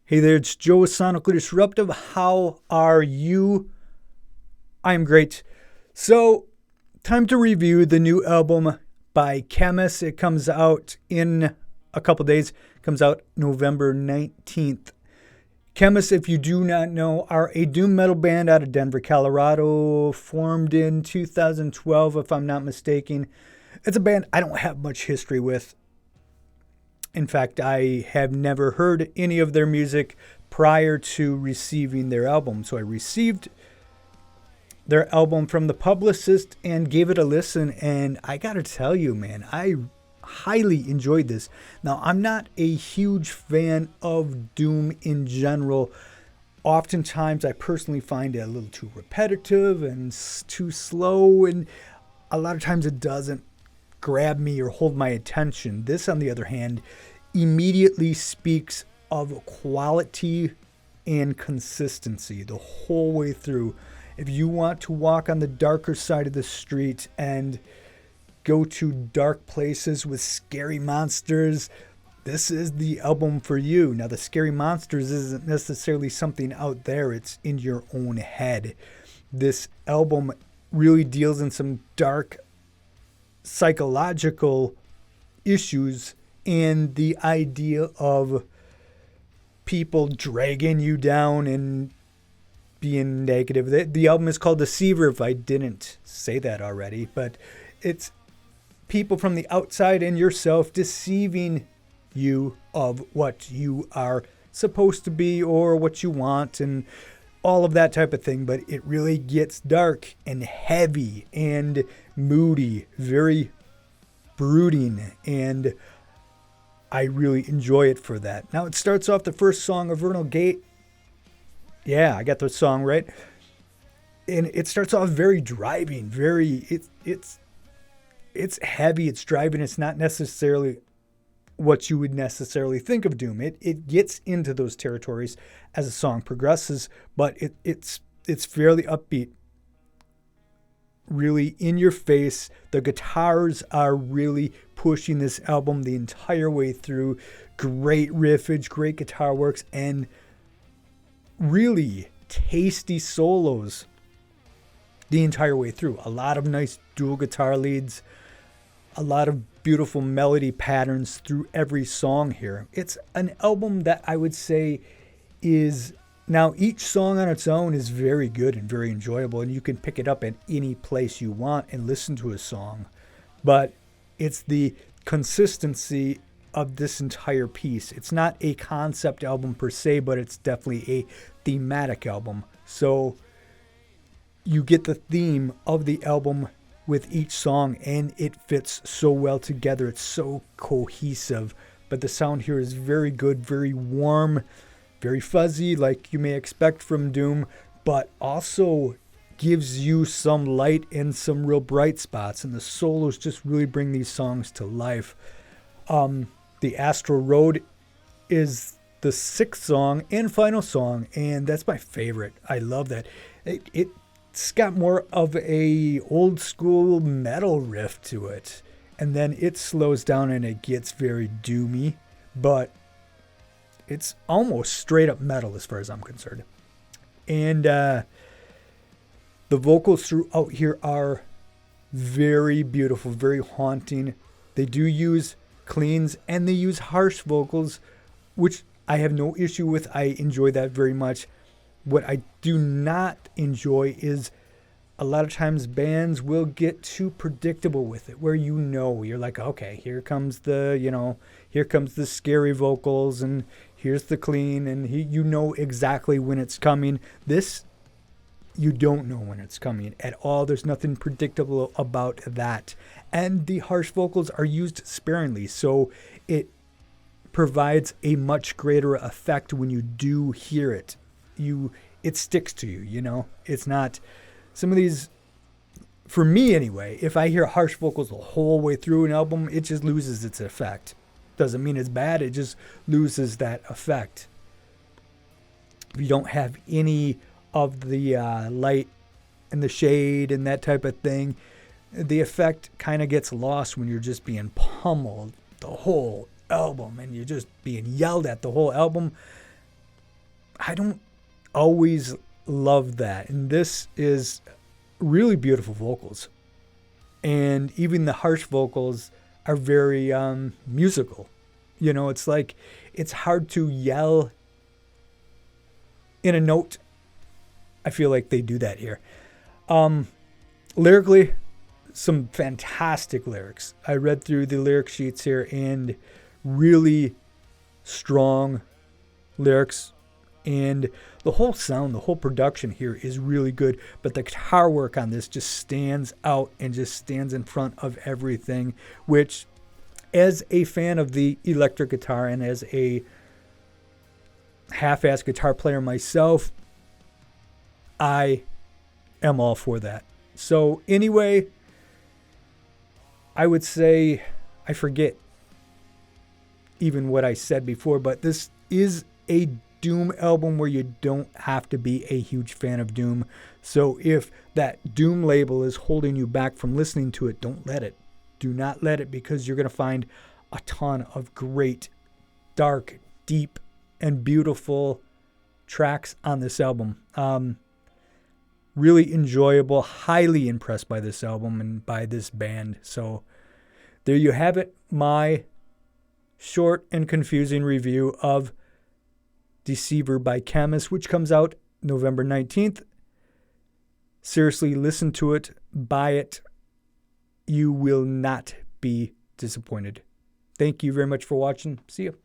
Hey there, it's Joe with Sonically Disruptive. How are you? I'm great. So, time to review the new album by Khemmis. It comes out in a couple days. It comes out November 19th. Khemmis, if you do not know, are a doom metal band out of Denver, Colorado, formed in 2012, if I'm not mistaken. It's a band I don't have much history with. In fact, I have never heard any of their music prior to receiving their album. So I received their album from the publicist and gave it a listen. And I got to tell you, man, I highly enjoyed this. Now, I'm not a huge fan of Doom in general. Oftentimes, I personally find it a little too repetitive and too slow. And a lot of times it doesn't grab me or hold my attention. This, on the other hand, immediately speaks of quality and consistency the whole way through. If you want to walk on the darker side of the street and go to dark places with scary monsters, this is the album for you. Now, the scary monsters isn't necessarily something out there, it's in your own head. This album really deals in some dark psychological issues and the idea of people dragging you down and being negative. The album is called Deceiver, if I didn't say that already, but it's people from the outside and yourself deceiving you of what you are supposed to be or what you want and all of that type of thing. But it really gets dark and heavy and moody, very brooding, and I really enjoy it for that. Now, it starts off the first song, Vernal Gate. Yeah, I got the song right. And it starts off very driving, it's heavy, it's driving. It's not necessarily what you would necessarily think of Doom. It gets into those territories as the song progresses, but it's fairly upbeat, really in your face. The guitars are really pushing this album the entire way through. Great riffage, great guitar works, and really tasty solos the entire way through. A lot of nice dual guitar leads, a lot of beautiful melody patterns through every song here. It's an album that I would say is, now each song on its own is very good and very enjoyable, and you can pick it up at any place you want and listen to a song. But it's the consistency of this entire piece. It's not a concept album per se, but it's definitely a thematic album. So you get the theme of the album with each song, and it fits so well together. It's so cohesive. But the sound here is very good, very warm, very fuzzy, like you may expect from Doom, but also gives you some light and some real bright spots. And the solos just really bring these songs to life. The Astral Road is the sixth song and final song, and that's my favorite. I love that. It's got more of a old school metal riff to it, and then it slows down and it gets very doomy, but it's almost straight up metal as far as I'm concerned. And the vocals throughout here are very beautiful, very haunting. They do use cleans and they use harsh vocals, which I have no issue with. I enjoy that very much. What I do not enjoy is a lot of times bands will get too predictable with it, where you're like, okay, here comes the scary vocals and here's the clean, and you know exactly when it's coming. This, you don't know when it's coming at all. There's nothing predictable about that. And the harsh vocals are used sparingly, so it provides a much greater effect when you do hear it. It sticks to you, It's not some of these, for me anyway, if I hear harsh vocals the whole way through an album, it just loses its effect. Doesn't mean it's bad, it just loses that effect. If you don't have any of the light and the shade and that type of thing, the effect kind of gets lost when you're just being pummeled the whole album and you're just being yelled at the whole album. I don't always love that. And this is really beautiful vocals. And even the harsh vocals are very musical. You know, it's like it's hard to yell in a note. I feel like they do that here. Lyrically, some fantastic lyrics. I read through the lyric sheets here and really strong lyrics. And the whole sound, the whole production here is really good. But the guitar work on this just stands out and just stands in front of everything, which, as a fan of the electric guitar and as a half-ass guitar player myself, I am all for that. So anyway, I would say, I forget even what I said before, but this is a Doom album where you don't have to be a huge fan of Doom. So if that Doom label is holding you back from listening to it, don't let it. Do not let it, because you're going to find a ton of great, dark, deep, and beautiful tracks on this album. Really enjoyable, highly impressed by this album and by this band. So there you have it, my short and confusing review of Deceiver by Khemmis, which comes out November 19th. Seriously, listen to it, buy it. You will not be disappointed. Thank you very much for watching. See you.